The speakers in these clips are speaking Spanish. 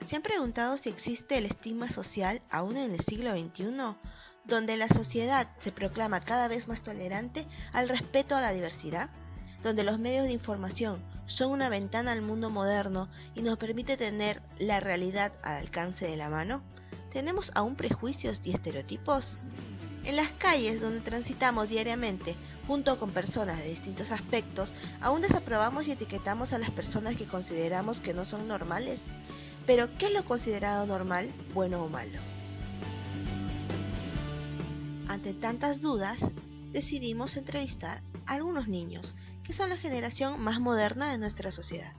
¿Se han preguntado si existe el estigma social aún en el siglo XXI, donde la sociedad se proclama cada vez más tolerante al respeto a la diversidad? Donde los medios de información son una ventana al mundo moderno y nos permite tener la realidad al alcance de la mano. ¿Tenemos aún prejuicios y estereotipos? En las calles donde transitamos diariamente, junto con personas de distintos aspectos, aún desaprobamos y etiquetamos a las personas que consideramos que no son normales. Pero, ¿qué es lo considerado normal, bueno o malo? Ante tantas dudas, decidimos entrevistar a algunos niños, que son la generación más moderna de nuestra sociedad,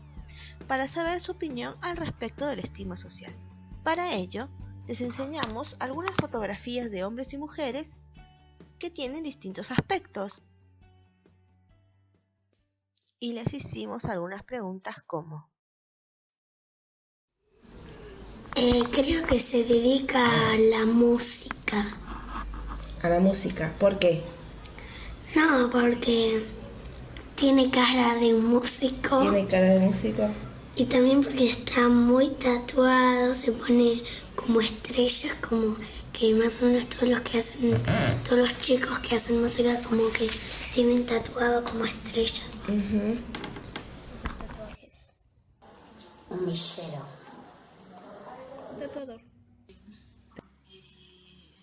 para saber su opinión al respecto del estigma social. Para ello, les enseñamos algunas fotografías de hombres y mujeres que tienen distintos aspectos. Y les hicimos algunas preguntas como: creo que se dedica a la música. A la música, ¿por qué? No, porque tiene cara de músico. ¿Tiene cara de músico? Y también porque está muy tatuado, se pone como estrellas, como que más o menos todos los chicos que hacen música como que tienen tatuado como estrellas. Un millero. Tatuador.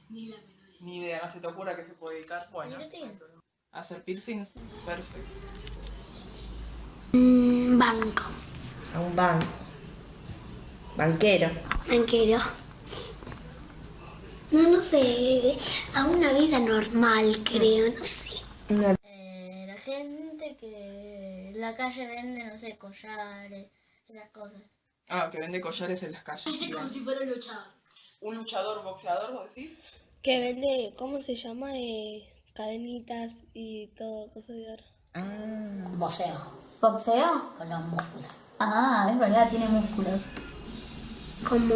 Ni idea, no se te ocurra que se puede dedicar. Bueno, hacer piercings, perfecto. Banco. A un banco. Banquero. Banquero. No sé, a una vida normal creo, no sé. La gente que en la calle vende, no sé, collares, esas cosas. Ah, que vende collares en las calles. Es como si fuera un luchador. ¿Un luchador boxeador, vos decís? Que vende, ¿cómo se llama? Cadenitas y todo, cosas de oro. Boxeo. ¿Boxeo? Con los músculos. Ah, es verdad, tiene músculos. Como,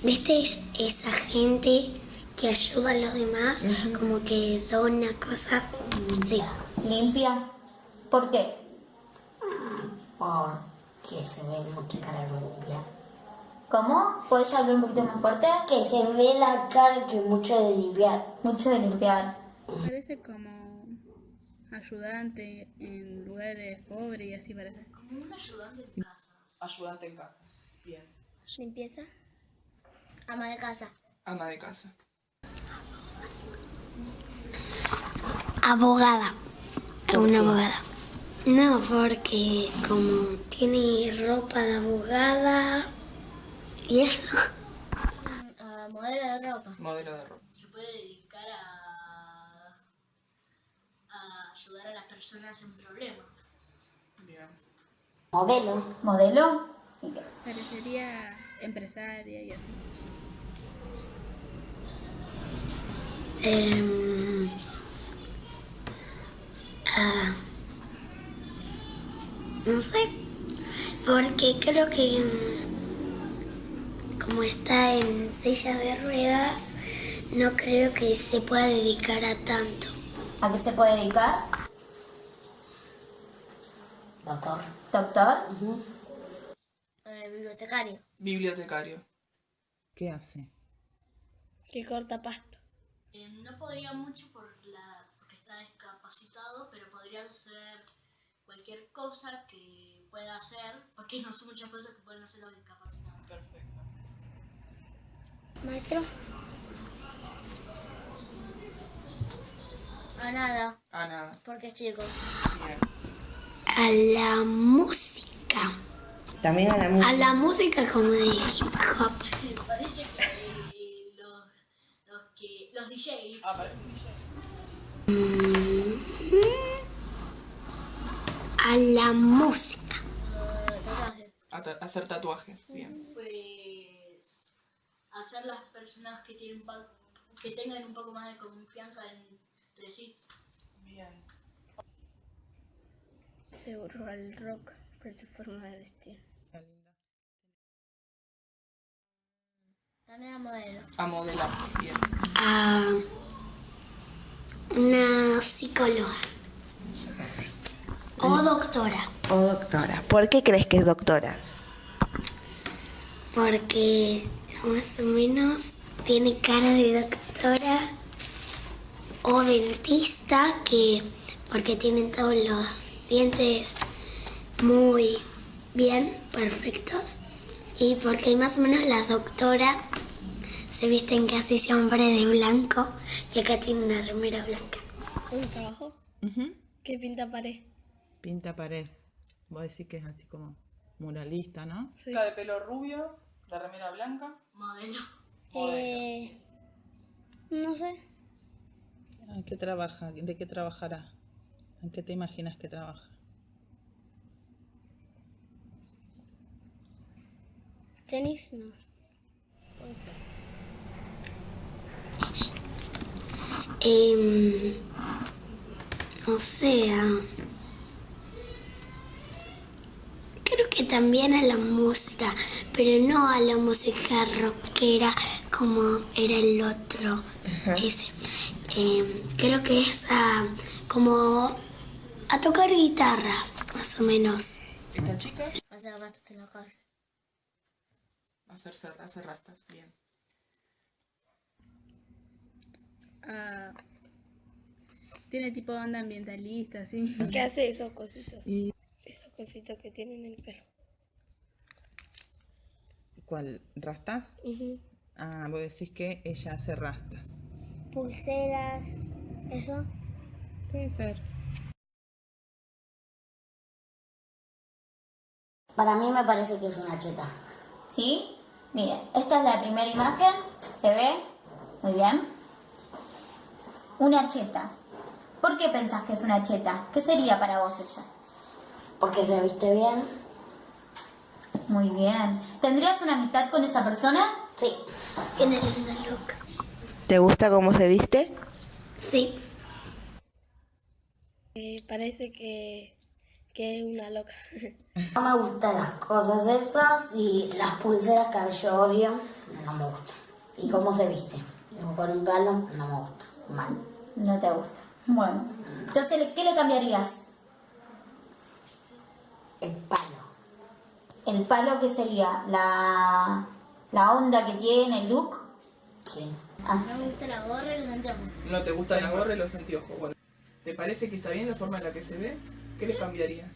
¿viste esa gente que ayuda a los demás? Como que dona cosas. Sí. ¿Limpia? ¿Por qué? Porque se ve mucha cara limpia. ¿Cómo? ¿Puedes hablar un poquito más fuerte? Que se ve la cara que mucho de limpiar. Mucho de limpiar. Parece como ayudante en lugares pobres y así parece. Como un ayudante en casas. Ayudante en casas. Bien. ¿Limpieza? Ama de casa. Ama de casa. Abogada. Una abogada. No, porque como tiene ropa de abogada y eso. Modelo de ropa. Modelo de ropa. Se puede dedicar a ayudar a las personas en problemas. Bien. Modelo. ¿Modelo? Parecería empresaria y así. No sé, porque creo que como está en silla de ruedas, no creo que se pueda dedicar a tanto. ¿A qué se puede dedicar? Doctor. ¿Doctor? Bibliotecario. Bibliotecario. ¿Qué hace? Que corta pasto. No podría mucho porque está discapacitado, pero podría hacer cualquier cosa que pueda hacer, porque no son muchas cosas que pueden hacer los discapacitados. Perfecto. Maestro. A nada, Ah, nada. porque es chico. Bien. A la música. También a la música. A la música como de hip hop. Me parece que los DJ. Ah, parece un DJ. A la música. Hacer tatuajes. Bien. Pues hacer las personas que que tengan un poco más de confianza entre sí. Bien. Seguro al rock por su forma de vestir. También a modelo. A modelar. Bien. A una psicóloga. O doctora. O doctora. ¿Por qué crees que es doctora? porque más o menos tiene cara de doctora o dentista, porque tienen todos los dientes muy bien, perfectos, y porque más o menos las doctoras se visten casi siempre de blanco y acá tiene una remera blanca. ¿Un trabajo? ¿Qué pinta pared? Pinta pared. Vos decís que es así como muralista, ¿no? Sí. Está de pelo rubio, la remera blanca. Modelo. No sé. ¿En qué trabaja? ¿De qué trabajará? ¿En qué te imaginas que trabaja? Tenis, no. Puede ser. O sea, creo que también a la música, pero no a la música rockera como era el otro. Ese. Creo que es como a tocar guitarras, más o menos. ¿Esta chica? Hacer rastas en la calle. Hacer rastas, bien. Tiene tipo de onda ambientalista, ¿sí? ¿Qué hace esos cositos? ¿Y Esos cositos que tienen en el pelo. cuál? ¿Rastas? Ah, vos decís que ella hace rastas. Pulseras, eso. Puede ser. Para mí me parece que es una cheta. ¿Sí? Miren, esta es la primera imagen. ¿Se ve? Muy bien. Una cheta. ¿Por qué pensás que es una cheta? ¿Qué sería para vos ella? Porque se viste bien. Muy bien. ¿Tendrías una amistad con esa persona? Sí. Tiene linda look. ¿Te gusta cómo se viste? Sí. Parece que es una loca. No me gustan las cosas esas y las pulseras cabello obvio, no me gusta. ¿Y cómo se viste? Con un palo, no me gusta. Mal. No te gusta. Bueno. Entonces, ¿qué le cambiarías? El palo. ¿El palo qué sería? ¿La onda que tiene, el look? Sí. No me gusta la gorra y los anteojos. ¿No te gusta la gorra y los anteojos? Bueno, ¿te parece que está bien la forma en la que se ve? ¿Qué le cambiarías?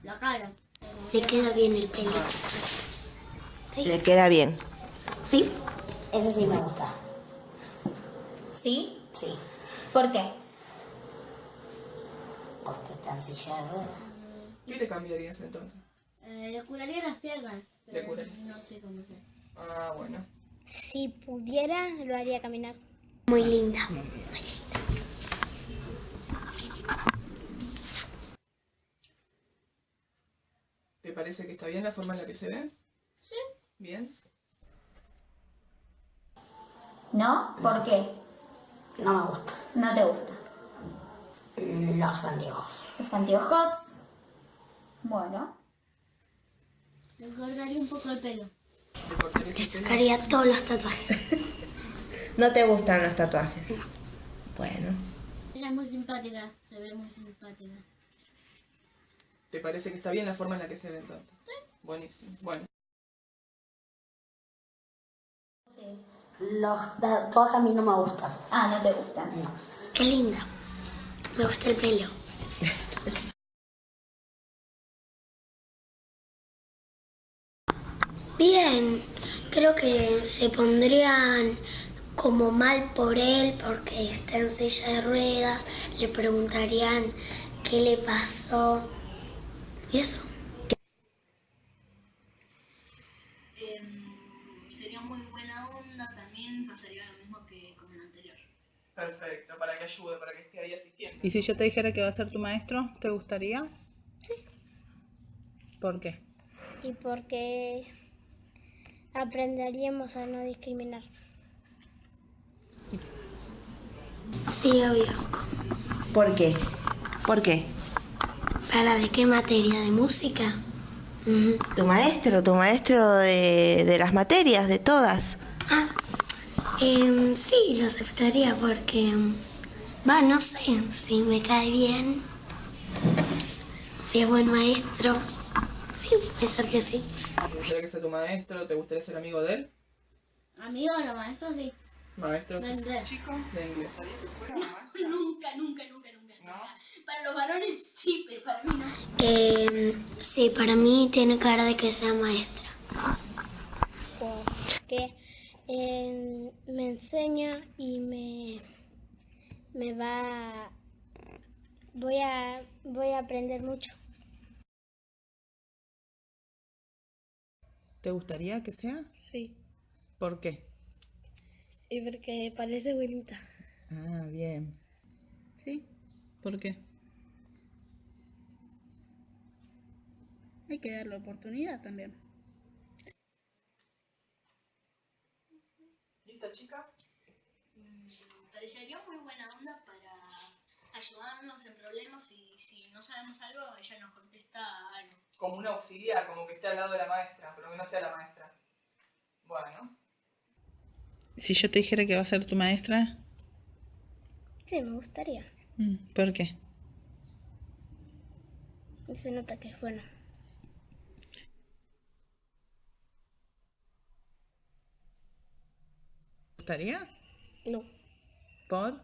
La cara. Le queda bien el pelo. Le queda bien. Sí. Ese sí me gusta. ¿Sí? Sí. ¿Por qué? Porque está en silla de ruedas. ¿Qué le cambiarías entonces? Le curaría las piernas, pero ¿Le curaría? no sé cómo se hace. Ah, bueno. Si pudiera, lo haría caminar. Muy linda. ¿Te parece que está bien la forma en la que se ve? Sí. ¿Bien? ¿No? ¿Por qué? No me gusta. ¿No te gusta? Los anteojos. ¿Los anteojos? Bueno. Le cortaría un poco el pelo. Le sacaría todos los tatuajes. ¿No te gustan los tatuajes? No. Bueno. Ella es muy simpática, se ve muy simpática. ¿Te parece que está bien la forma en la que se ve entonces? Sí. Buenísimo. Bueno. Los tatuajes a mí no me gustan. Ah, ¿no te gustan? No. Es linda. Me gusta el pelo. Bien, creo que se pondrían como mal por él porque está en silla de ruedas. Le preguntarían qué le pasó y eso. Sería muy buena onda, también pasaría lo mismo que con el anterior. Perfecto, para que ayude, para que esté ahí asistiendo. ¿Y si yo te dijera que va a ser tu maestro, te gustaría? Sí. ¿Por qué? Y porque aprenderíamos a no discriminar. Sí, obvio. ¿Por qué? ¿Por qué? ¿Para de qué materia? ¿De música? Ujú. Tu maestro de las materias, de todas. Sí, lo aceptaría porque, no sé, si me cae bien, si es buen maestro, Sí, puede ser que sí. ¿Te gustaría que sea tu maestro? ¿Te gustaría ser amigo de él? Amigo de los maestros, sí. ¿Maestro De inglés. chico? De inglés. ¿Sabías que fuera una maestra? Nunca. ¿No? Para los varones sí, pero para mí no. Sí, para mí tiene cara de que sea maestra. Porque me enseña y me va... Voy a aprender mucho. ¿Te gustaría que sea? Sí, ¿Por qué? y porque parece bonita. Ah, bien. Sí, ¿Por qué? hay que darle oportunidad también. ¿Y esta chica? Parecería muy buena onda para ayudarnos en problemas y si no sabemos algo, ella nos contesta algo. Como un auxiliar, como que esté al lado de la maestra, pero que no sea la maestra. Bueno. Si yo te dijera que va a ser tu maestra, Sí, me gustaría. ¿por qué? Se nota que es buena. ¿Te gustaría? No, ¿Por?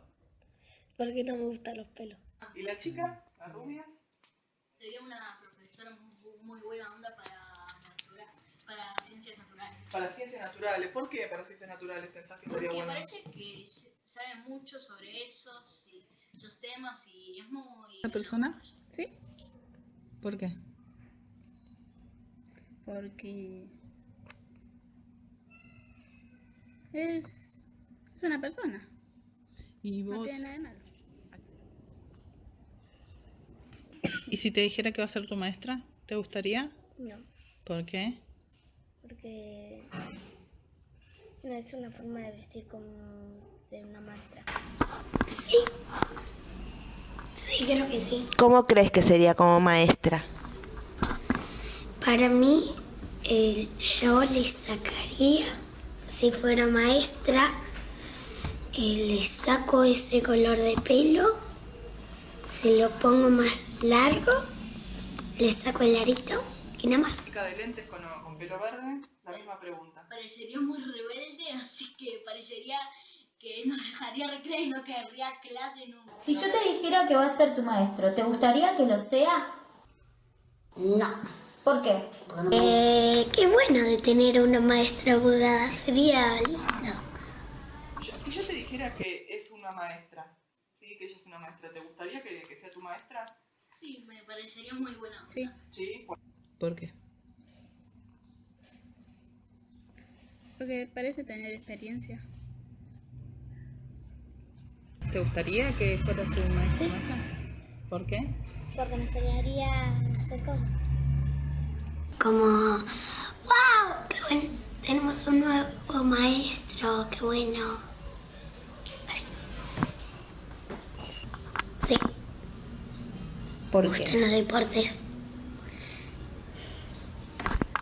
porque no me gustan los pelos. ¿Y la chica? ¿La rubia? Sería una profesora muy buena onda para ciencias naturales. Para ciencias naturales. ¿Por qué para ciencias naturales pensás que sería Porque bueno? parece que sabe mucho sobre esos temas y es muy... ¿Una persona? Sí, ¿Por qué? porque es una persona, ¿Y no vos? tiene nada de malo. ¿Y si te dijera que va a ser tu maestra? ¿Te gustaría? No, ¿Por qué? porque no es una forma de vestir como de una maestra. Sí. Sí, creo que sí. ¿Cómo crees que sería como maestra? Para mí, yo le sacaría, si fuera maestra, le saco ese color de pelo, se lo pongo más largo, le saco el arito y nada más. Chica de lentes con pelo verde, la misma pregunta. Parecería muy rebelde, así que parecería que no dejaría recreo y no querría clase nunca. Si yo te dijera que va a ser tu maestro, ¿te gustaría que lo sea? No. ¿Por qué? Qué bueno de tener una maestra abogada, sería lindo. Si yo te dijera que es una maestra, ¿sí? Que ella es una maestra, ¿te gustaría que sea tu maestra? Sí, me parecería muy buena onda. Sí, Sí. ¿Por qué? porque parece tener experiencia. ¿Te gustaría que fuera su maestra? Sí. ¿Por qué? Porque me enseñaría a hacer cosas. Como, wow, qué bueno, tenemos un nuevo maestro, qué bueno. Así. Sí, ¿Por me gustan qué? los deportes.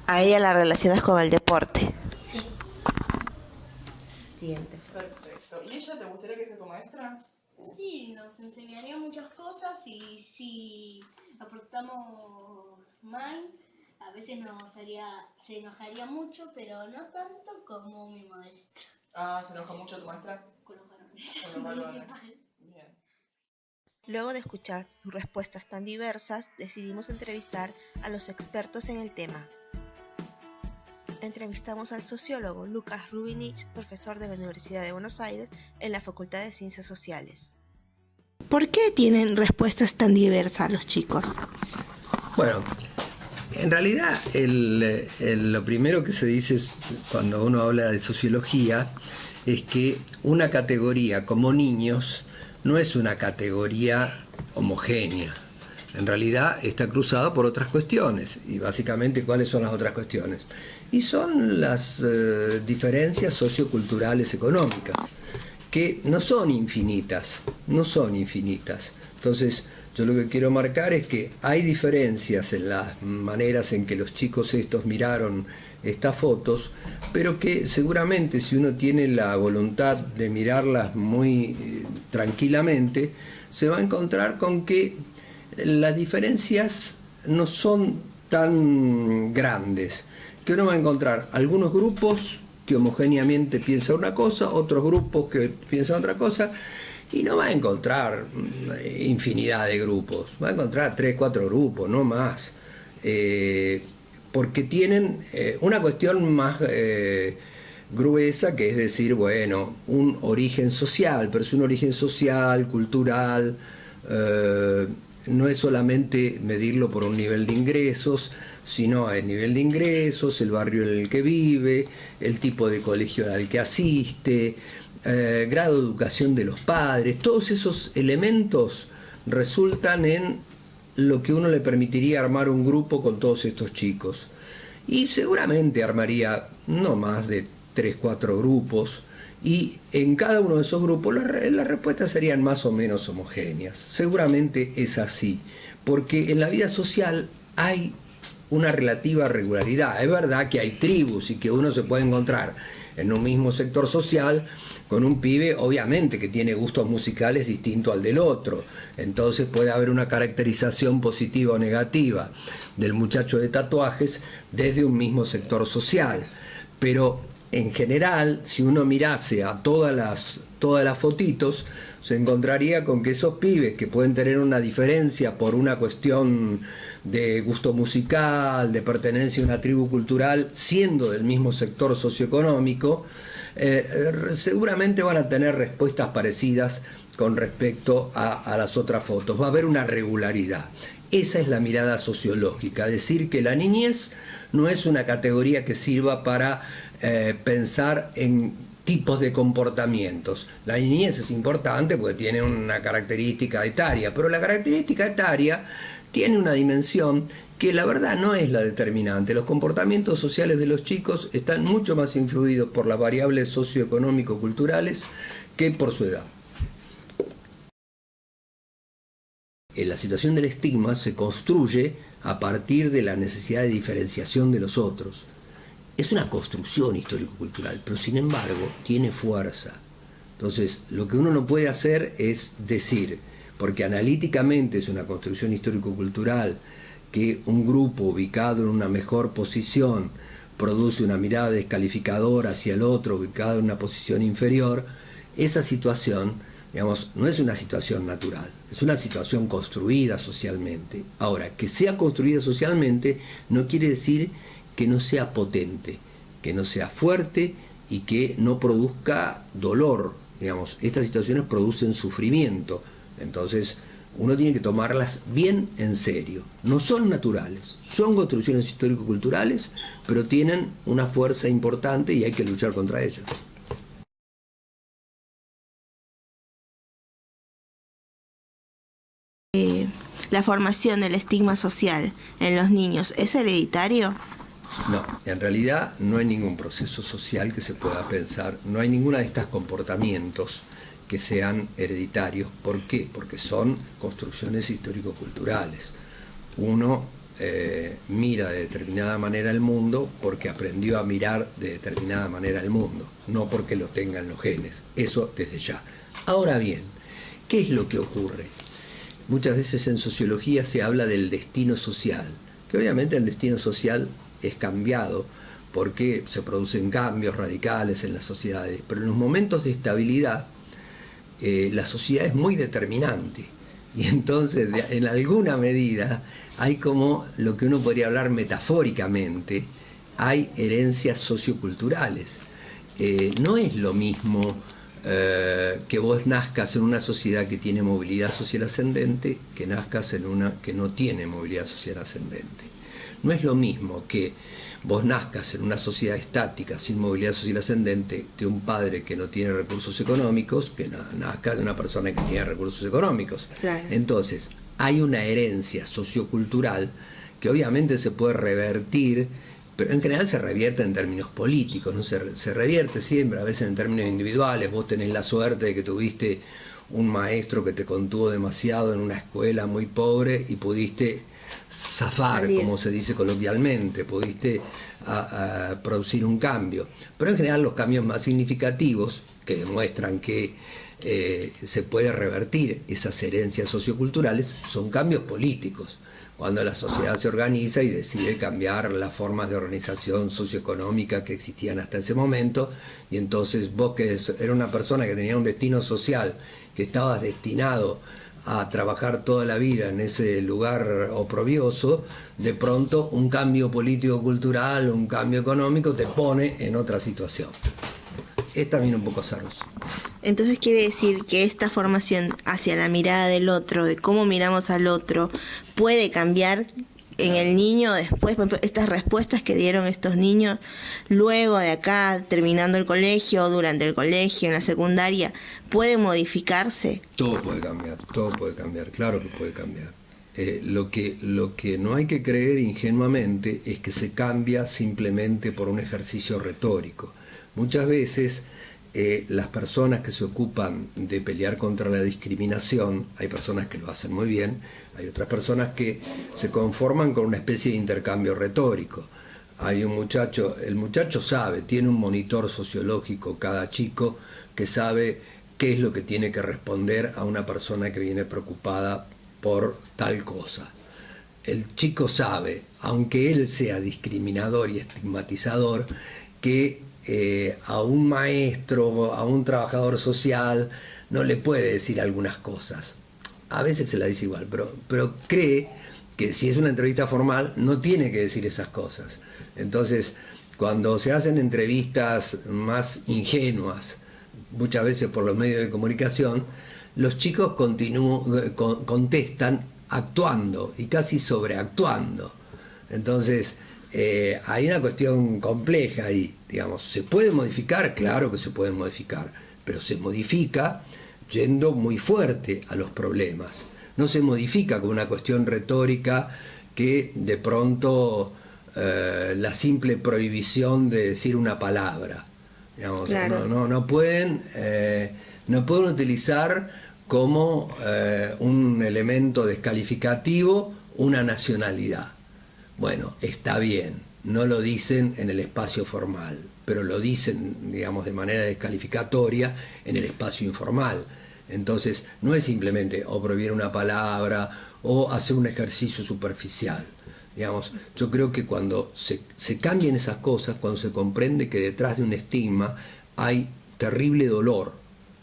A ella la relacionas con el deporte. Sí. Siguiente. Perfecto. ¿Y ella te gustaría que sea tu maestra? Sí, nos enseñaría muchas cosas y si aportamos mal, a veces se enojaría mucho, pero no tanto como mi maestra. Ah, ¿se enoja mucho tu maestra? Con los varones. Con los varones. Principal. Bien. Luego de escuchar sus respuestas tan diversas, decidimos entrevistar a los expertos en el tema. Entrevistamos al sociólogo Lucas Rubinich, profesor de la Universidad de Buenos Aires en la Facultad de Ciencias Sociales. ¿Por qué tienen respuestas tan diversas los chicos? Bueno, en realidad lo primero que se dice cuando uno habla de sociología es que una categoría como niños no es una categoría homogénea. En realidad está cruzada por otras cuestiones. Y básicamente, ¿cuáles son las otras cuestiones? Y son las diferencias socioculturales económicas, que no son infinitas, Entonces, yo lo que quiero marcar es que hay diferencias en las maneras en que los chicos estos miraron estas fotos, pero que seguramente si uno tiene la voluntad de mirarlas muy tranquilamente, se va a encontrar con que las diferencias no son tan grandes que uno va a encontrar algunos grupos que homogéneamente piensan una cosa, otros grupos que piensan otra cosa, y no va a encontrar infinidad de grupos, va a encontrar 3, 4 grupos, no más, porque tienen una cuestión más gruesa, que es decir, bueno, un origen social, pero es un origen social, cultural, no es solamente medirlo por un nivel de ingresos, sino el nivel de ingresos, el barrio en el que vive, el tipo de colegio al que asiste, grado de educación de los padres. Todos esos elementos resultan en lo que uno le permitiría armar un grupo con todos estos chicos. Y seguramente armaría no más de 3, 4 grupos, y en cada uno de esos grupos las respuestas serían más o menos homogéneas. Seguramente es así, porque en la vida social hay una relativa regularidad. Es verdad que hay tribus y que uno se puede encontrar en un mismo sector social con un pibe, obviamente, que tiene gustos musicales distintos al del otro. Entonces puede haber una caracterización positiva o negativa del muchacho de tatuajes desde un mismo sector social. Pero en general, si uno mirase a todas las fotitos, se encontraría con que esos pibes que pueden tener una diferencia por una cuestión de gusto musical, de pertenencia a una tribu cultural, siendo del mismo sector socioeconómico, seguramente van a tener respuestas parecidas con respecto a las otras fotos. Va a haber una regularidad. Esa es la mirada sociológica, decir que la niñez no es una categoría que sirva para pensar en tipos de comportamientos. La niñez es importante porque tiene una característica etaria, pero la característica etaria tiene una dimensión que la verdad no es la determinante. Los comportamientos sociales de los chicos están mucho más influidos por las variables socioeconómico-culturales que por su edad. La situación del estigma se construye a partir de la necesidad de diferenciación de los otros. Es una construcción histórico-cultural, pero sin embargo tiene fuerza. Entonces, lo que uno no puede hacer es decir, porque analíticamente es una construcción histórico-cultural, que un grupo ubicado en una mejor posición produce una mirada descalificadora hacia el otro ubicado en una posición inferior. Esa situación, digamos, no es una situación natural, es una situación construida socialmente. Ahora, que sea construida socialmente no quiere decir que no sea potente, que no sea fuerte y que no produzca dolor. Digamos, estas situaciones producen sufrimiento. Entonces, uno tiene que tomarlas bien en serio. No son naturales, son construcciones histórico-culturales, pero tienen una fuerza importante y hay que luchar contra ellas. ¿La formación del estigma social en los niños es hereditario? No, en realidad no hay ningún proceso social que se pueda pensar, no hay ninguno de estos comportamientos que sean hereditarios. ¿Por qué? Porque son construcciones histórico-culturales. Uno mira de determinada manera el mundo porque aprendió a mirar de determinada manera el mundo, no porque lo tenga en los genes. Eso desde ya. Ahora bien, ¿qué es lo que ocurre? Muchas veces en sociología se habla del destino social, que obviamente el destino social es cambiado porque se producen cambios radicales en las sociedades, pero en los momentos de estabilidad la sociedad es muy determinante y entonces en alguna medida hay como lo que uno podría hablar metafóricamente, hay herencias socioculturales. No es lo mismo que vos nazcas en una sociedad que tiene movilidad social ascendente que nazcas en una que no tiene movilidad social ascendente. No es lo mismo que vos nazcas en una sociedad estática sin movilidad social ascendente de un padre que no tiene recursos económicos que nazca de una persona que tiene recursos económicos. Claro. Entonces, hay una herencia sociocultural que obviamente se puede revertir, pero en general se revierte en términos políticos, ¿no? Se revierte siempre, a veces en términos individuales. Vos tenés la suerte de que tuviste un maestro que te contuvo demasiado en una escuela muy pobre y pudiste zafar, como se dice coloquialmente, pudiste producir un cambio. Pero en general los cambios más significativos, que demuestran que se puede revertir esas herencias socioculturales, son cambios políticos. Cuando la sociedad se organiza y decide cambiar las formas de organización socioeconómica que existían hasta ese momento, y entonces vos, que era una persona que tenía un destino social, que estabas destinado a trabajar toda la vida en ese lugar oprobioso, de pronto un cambio político-cultural, un cambio económico te pone en otra situación. Es también un poco azaroso. Entonces quiere decir que esta formación hacia la mirada del otro, de cómo miramos al otro, puede cambiar en el niño después. Por ejemplo, estas respuestas que dieron estos niños luego de acá, terminando el colegio, durante el colegio, en la secundaria, ¿puede modificarse? Todo puede cambiar, claro que puede cambiar. Lo que no hay que creer ingenuamente es que se cambia simplemente por un ejercicio retórico. Muchas veces las personas que se ocupan de pelear contra la discriminación, hay personas que lo hacen muy bien, hay otras personas que se conforman con una especie de intercambio retórico. Hay un muchacho, el muchacho sabe, tiene un monitor sociológico cada chico que sabe qué es lo que tiene que responder a una persona que viene preocupada por tal cosa. El chico sabe, aunque él sea discriminador y estigmatizador, que a un maestro, a un trabajador social, no le puede decir algunas cosas. A veces se la dice igual, pero cree que si es una entrevista formal no tiene que decir esas cosas. Entonces, cuando se hacen entrevistas más ingenuas, muchas veces por los medios de comunicación, los chicos contestan actuando y casi sobreactuando. Entonces, hay una cuestión compleja ahí, digamos. ¿Se puede modificar? Claro que se puede modificar, pero se modifica yendo muy fuerte a los problemas. No se modifica con una cuestión retórica que de pronto la simple prohibición de decir una palabra, digamos, claro. no pueden utilizar como un elemento descalificativo una nacionalidad. Bueno, está bien, no lo dicen en el espacio formal, pero lo dicen, digamos, de manera descalificatoria en el espacio informal. Entonces, no es simplemente o prohibir una palabra o hacer un ejercicio superficial. Digamos, yo creo que cuando se cambian esas cosas, cuando se comprende que detrás de un estigma hay terrible dolor,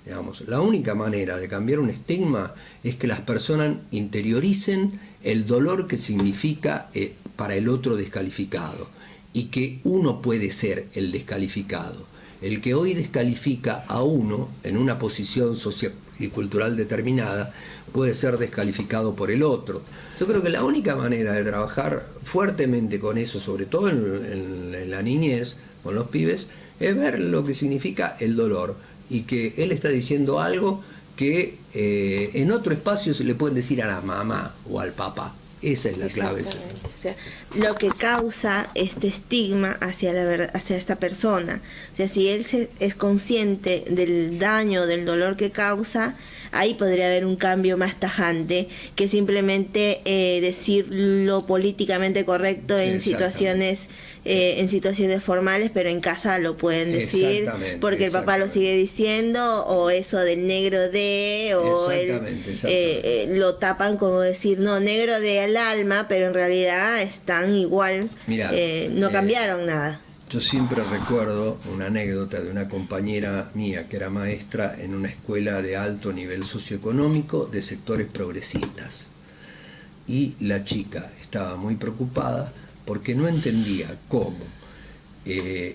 digamos, la única manera de cambiar un estigma es que las personas interioricen el dolor que significa para el otro descalificado, y que uno puede ser el descalificado. El que hoy descalifica a uno en una posición social y cultural determinada puede ser descalificado por el otro. Yo creo que la única manera de trabajar fuertemente con eso, sobre todo en la niñez, con los pibes, es ver lo que significa el dolor, y que él está diciendo algo que en otro espacio se le pueden decir a la mamá o al papá. Esa es la clave. O sea, lo que causa este estigma hacia esta persona. O sea, si él es consciente del daño, del dolor que causa, ahí podría haber un cambio más tajante que simplemente decir lo políticamente correcto en situaciones formales, pero en casa lo pueden decir porque el papá lo sigue diciendo, o eso del negro de, o lo tapan como decir, no, negro de al alma, pero en realidad están igual. Mirá, no cambiaron nada. Yo siempre recuerdo una anécdota de una compañera mía que era maestra en una escuela de alto nivel socioeconómico de sectores progresistas, y la chica estaba muy preocupada porque no entendía cómo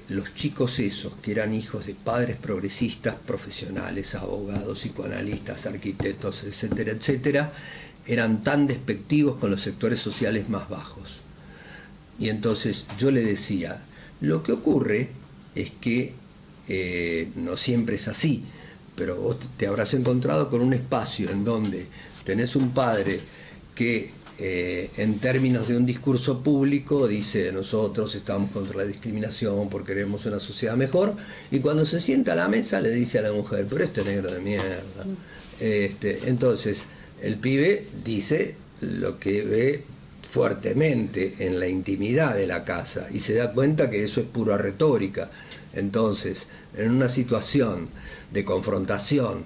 los chicos esos, que eran hijos de padres progresistas, profesionales, abogados, psicoanalistas, arquitectos, etcétera, etcétera, eran tan despectivos con los sectores sociales más bajos. Y entonces yo le decía, lo que ocurre es que no siempre es así, pero vos te habrás encontrado con un espacio en donde tenés un padre que en términos de un discurso público dice, nosotros estamos contra la discriminación porque queremos una sociedad mejor, y cuando se sienta a la mesa le dice a la mujer, pero este negro de mierda. Entonces el pibe dice lo que ve fuertemente en la intimidad de la casa y se da cuenta que eso es pura retórica. Entonces, en una situación de confrontación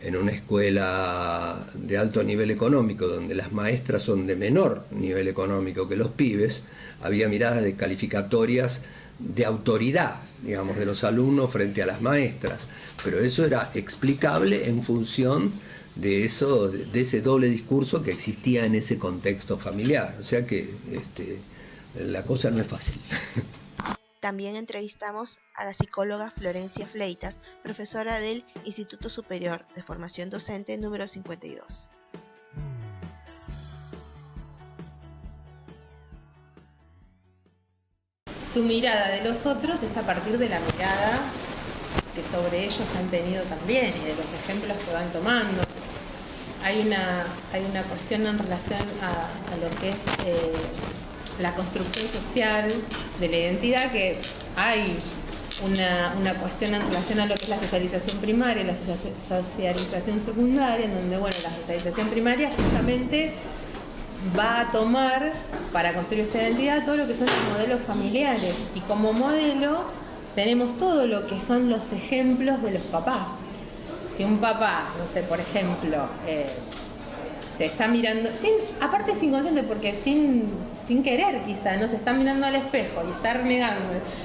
en una escuela de alto nivel económico, donde las maestras son de menor nivel económico que los pibes, había miradas descalificatorias de autoridad, digamos, de los alumnos frente a las maestras, pero eso era explicable en función de eso, de ese doble discurso que existía en ese contexto familiar. O sea que la cosa no es fácil. También entrevistamos a la psicóloga Florencia Fleitas, profesora del Instituto Superior de Formación Docente número 52. Su mirada de los otros es a partir de la mirada que sobre ellos han tenido también y de los ejemplos que van tomando. Hay una cuestión en relación a lo que es la construcción social de la identidad, que hay una cuestión en relación a lo que es la socialización primaria y la socialización secundaria, en donde, bueno, la socialización primaria justamente va a tomar para construir esta identidad todo lo que son los modelos familiares, y como modelo tenemos todo lo que son los ejemplos de los papás. Si un papá, no sé, por ejemplo, se está mirando, aparte es inconsciente, porque sin querer quizá, ¿no? Se está mirando al espejo y está renegando,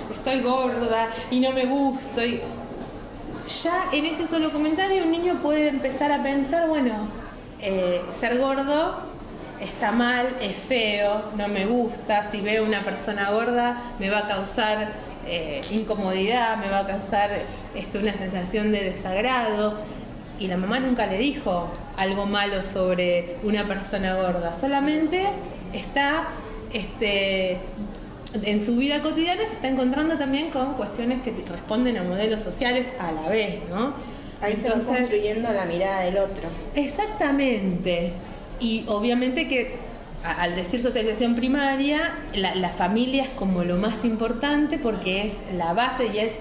estoy gorda y no me gusto, y ya en ese solo comentario un niño puede empezar a pensar, bueno, ser gordo está mal, es feo, no me gusta, si veo una persona gorda me va a causar incomodidad, me va a causar una sensación de desagrado. Y la mamá nunca le dijo algo malo sobre una persona gorda, solamente está en su vida cotidiana se está encontrando también con cuestiones que responden a modelos sociales a la vez, ¿no? Ahí se va construyendo la mirada del otro. Exactamente. Y obviamente que al decir socialización primaria, la familia es como lo más importante, porque es la base y es,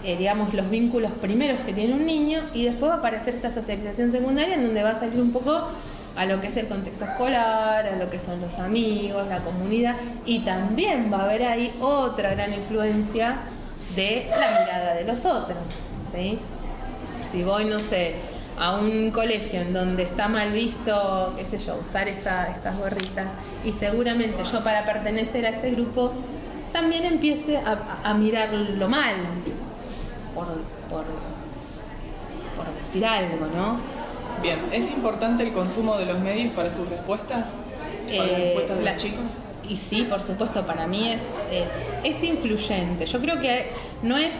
digamos, los vínculos primeros que tiene un niño, y después va a aparecer esta socialización secundaria, en donde va a salir un poco a lo que es el contexto escolar, a lo que son los amigos, la comunidad, y también va a haber ahí otra gran influencia de la mirada de los otros, ¿sí? Si voy, no sé, a un colegio en donde está mal visto, qué sé yo, usar estas gorritas, y seguramente yo, para pertenecer a ese grupo, también empiece a mirarlo mal, por decir algo, ¿no? Bien, ¿es importante el consumo de los medios para sus respuestas? ¿Para las respuestas de los chicos? Y sí, por supuesto, para mí es influyente. Yo creo que no es...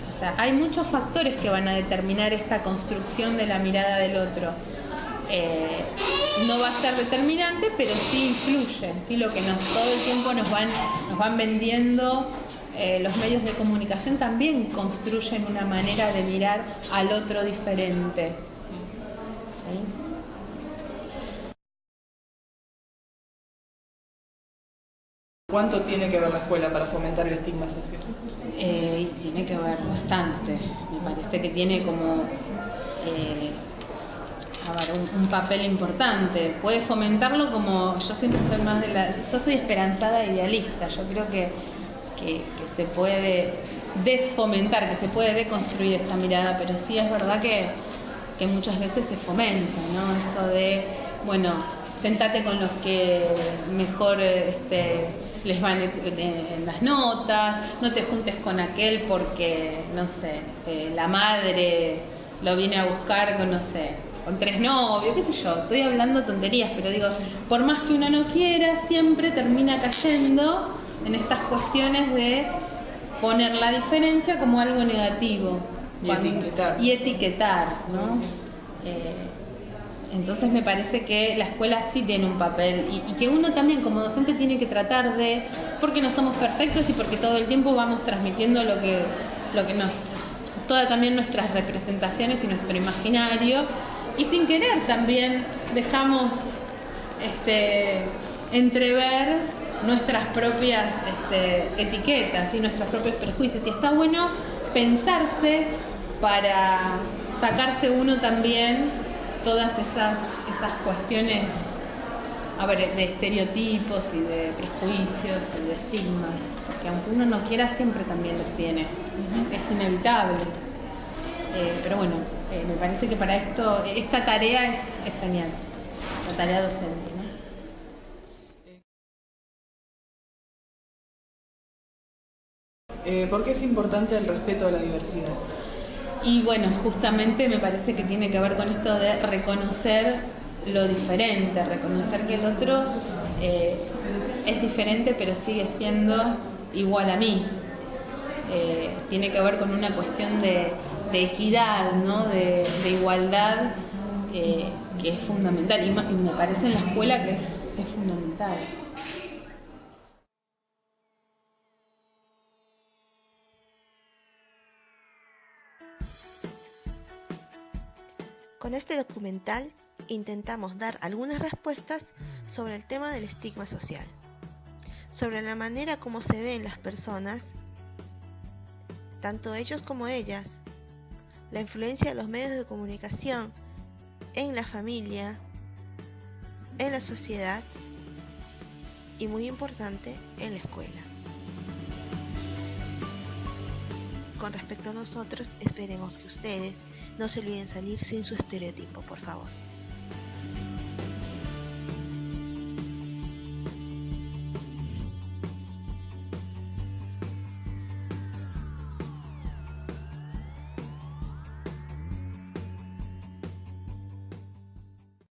O sea, hay muchos factores que van a determinar esta construcción de la mirada del otro. No va a ser determinante, pero sí influye, ¿sí? Lo que todo el tiempo nos van vendiendo los medios de comunicación también construyen una manera de mirar al otro diferente. ¿Sí? ¿Cuánto tiene que ver la escuela para fomentar la estigmatización? Tiene que ver bastante. Me parece que tiene como un papel importante. Puede fomentarlo, como yo siempre soy más yo soy esperanzada e idealista. Yo creo que se puede desfomentar, que se puede deconstruir esta mirada, pero sí es verdad que muchas veces se fomenta, ¿no? Esto de, bueno, sentate con los que mejor les van en las notas, no te juntes con aquel porque, no sé, la madre lo viene a buscar con, no sé, con 3 novios, qué sé yo, estoy hablando tonterías, pero digo, por más que uno no quiera, siempre termina cayendo en estas cuestiones de poner la diferencia como algo negativo. Y etiquetar, ¿no? Entonces me parece que la escuela sí tiene un papel y que uno también como docente tiene que tratar de, porque no somos perfectos y porque todo el tiempo vamos transmitiendo lo que nos, todas también nuestras representaciones y nuestro imaginario, y sin querer también dejamos entrever nuestras propias etiquetas y nuestros propios prejuicios, y está bueno pensarse para sacarse uno también todas esas cuestiones, de estereotipos y de prejuicios y de estigmas, porque aunque uno no quiera, siempre también los tiene. Es inevitable. Pero bueno, me parece que para esto, esta tarea es genial, la tarea docente, ¿no? ¿Por qué es importante el respeto a la diversidad? Y bueno, justamente me parece que tiene que ver con esto de reconocer lo diferente, reconocer que el otro es diferente pero sigue siendo igual a mí. Tiene que ver con una cuestión de equidad, ¿no? de igualdad, que es fundamental y me parece en la escuela que es fundamental. Con este documental intentamos dar algunas respuestas sobre el tema del estigma social, sobre la manera como se ven las personas, tanto ellos como ellas, la influencia de los medios de comunicación en la familia, en la sociedad y, muy importante, en la escuela. Con respecto a nosotros, esperemos que ustedes no se olviden salir sin su estereotipo, por favor.